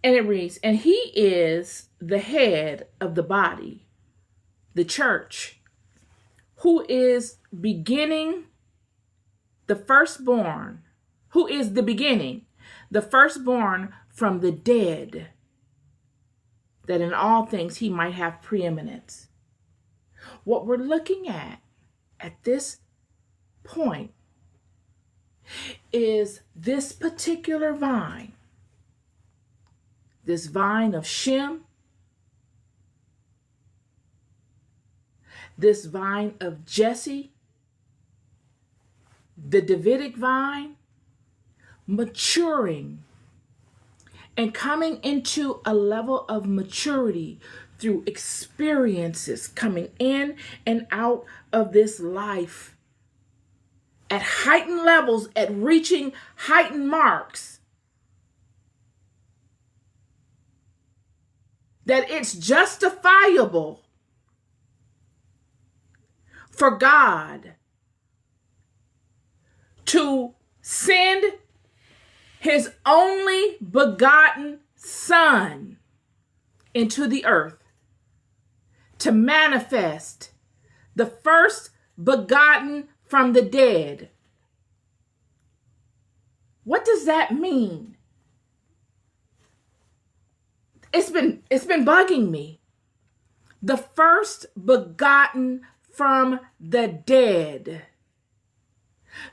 And it reads, and he is the head of the body, the church, who is beginning, the firstborn, who is the beginning, the firstborn from the dead, that in all things he might have preeminence. What we're looking at this point is this particular vine, this vine of Shem, this vine of Jesse, the Davidic vine, maturing and coming into a level of maturity through experiences, coming in and out of this life at heightened levels, at reaching heightened marks, that it's justifiable for God to send his only begotten Son into the earth to manifest the first begotten from the dead. What does that mean? It's been bugging me. The first begotten from the dead.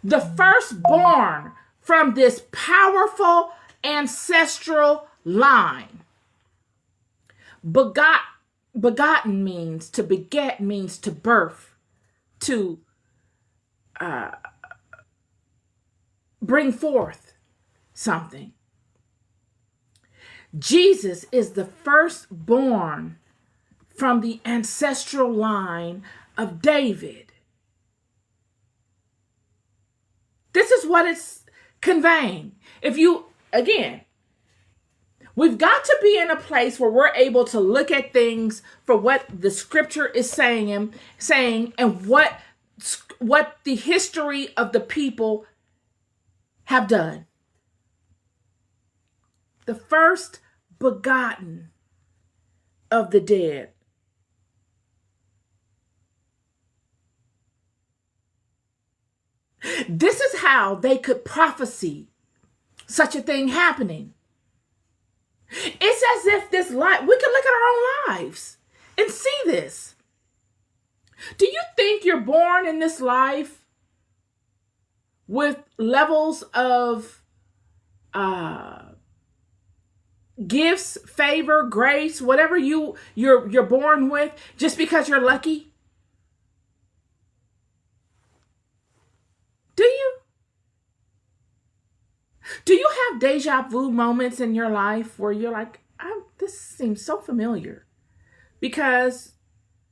The firstborn from this powerful ancestral line. Begotten means to beget, means to birth, to bring forth something. Jesus is the firstborn from the ancestral line of David. This is what it's conveying. We've got to be in a place where we're able to look at things for what the scripture is saying and what the history of the people have done. The first begotten of the dead. This is how they could prophesy such a thing happening. It's as if this life, we can look at our own lives and see this. Do you think you're born in this life with levels of gifts, favor, grace, whatever you're born with, just because you're lucky? Do you? Do you have deja vu moments in your life where you're like, this seems so familiar? Because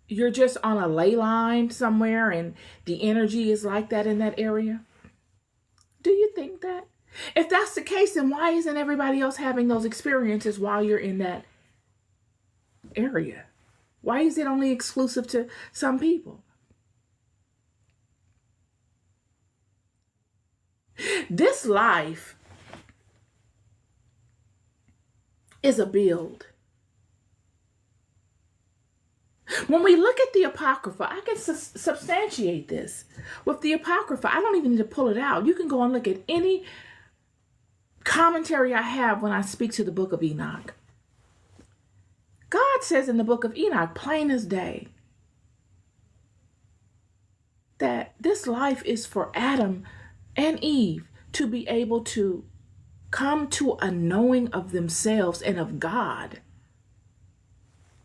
you're just on a ley line somewhere and the energy is like that in that area? Do you think that? If that's the case, then why isn't everybody else having those experiences while you're in that area? Why is it only exclusive to some people? This life is a build. When we look at the Apocrypha, I can substantiate this. With the Apocrypha, I don't even need to pull it out. You can go and look at any commentary I have when I speak to the book of Enoch. God says in the book of Enoch, plain as day, that this life is for Adam and Eve to be able to come to a knowing of themselves and of God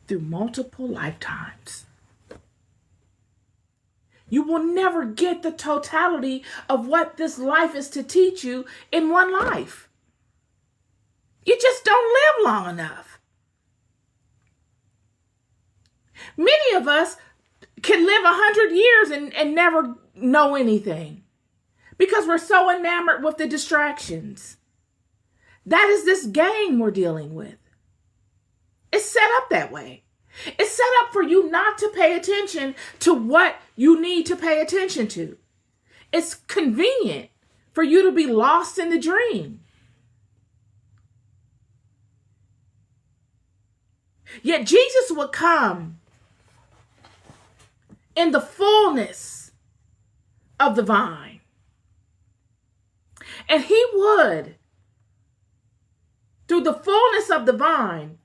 through multiple lifetimes. You will never get the totality of what this life is to teach you in one life. You just don't live long enough. Many of us can live 100 years and never know anything because we're so enamored with the distractions. That is this game we're dealing with. It's set up that way. It's set up for you not to pay attention to what you need to pay attention to. It's convenient for you to be lost in the dream. Yet Jesus would come in the fullness of the vine. And he would, through the fullness of the vine,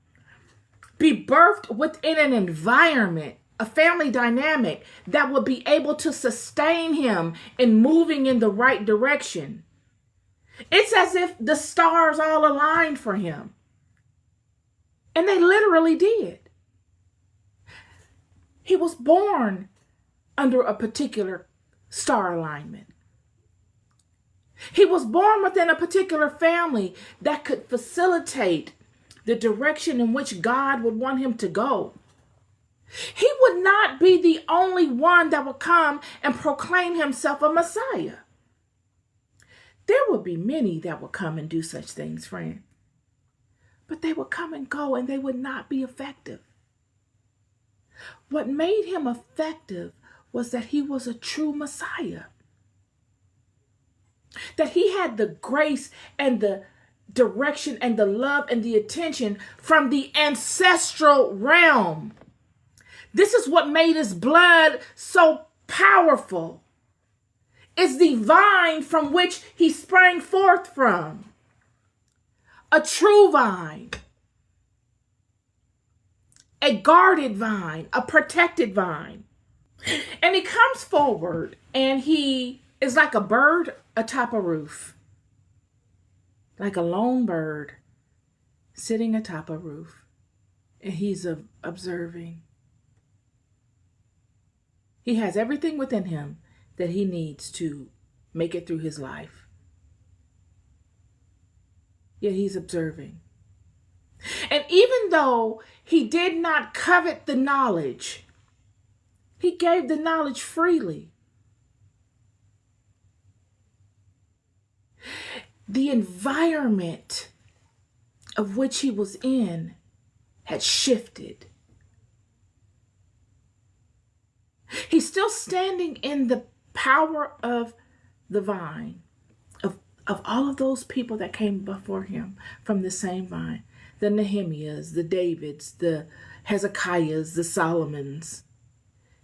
be birthed within an environment, a family dynamic that would be able to sustain him in moving in the right direction. It's as if the stars all aligned for him. And they literally did. He was born under a particular star alignment. He was born within a particular family that could facilitate the direction in which God would want him to go. He would not be the only one that would come and proclaim himself a Messiah. There would be many that would come and do such things, friend. But they would come and go and they would not be effective. What made him effective was that he was a true Messiah. That he had the grace and the direction and the love and the attention from the ancestral realm. This is what made his blood so powerful. It's the vine from which he sprang forth from. A true vine. A guarded vine. A protected vine. And he comes forward and he is like a bird atop a roof. Like a lone bird sitting atop a roof. And he's observing. He has everything within him that he needs to make it through his life. Yet he's observing. And even though he did not covet the knowledge, he gave the knowledge freely. The environment of which he was in had shifted. He's still standing in the power of the vine, of all of those people that came before him from the same vine. The Nehemiahs, the Davids, the Hezekiahs, the Solomons.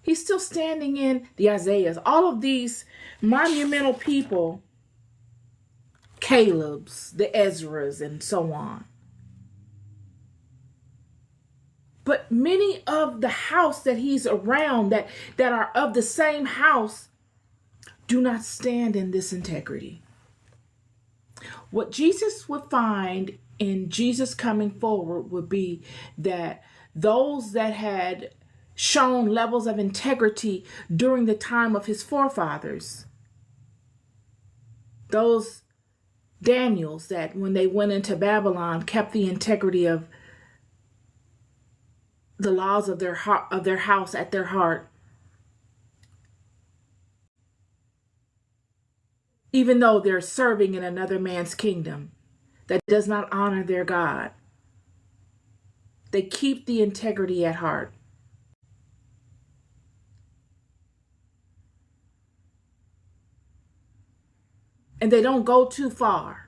He's still standing in the Isaiahs, all of these monumental people, Caleb's, the Ezras, and so on. But many of the house that he's around that are of the same house do not stand in this integrity. What Jesus would find in Jesus coming forward would be that those that had shown levels of integrity during the time of his forefathers, those Daniels that when they went into Babylon kept the integrity of the laws of their house at their heart, even though they're serving in another man's kingdom that does not honor their God. They keep the integrity at heart. And they don't go too far.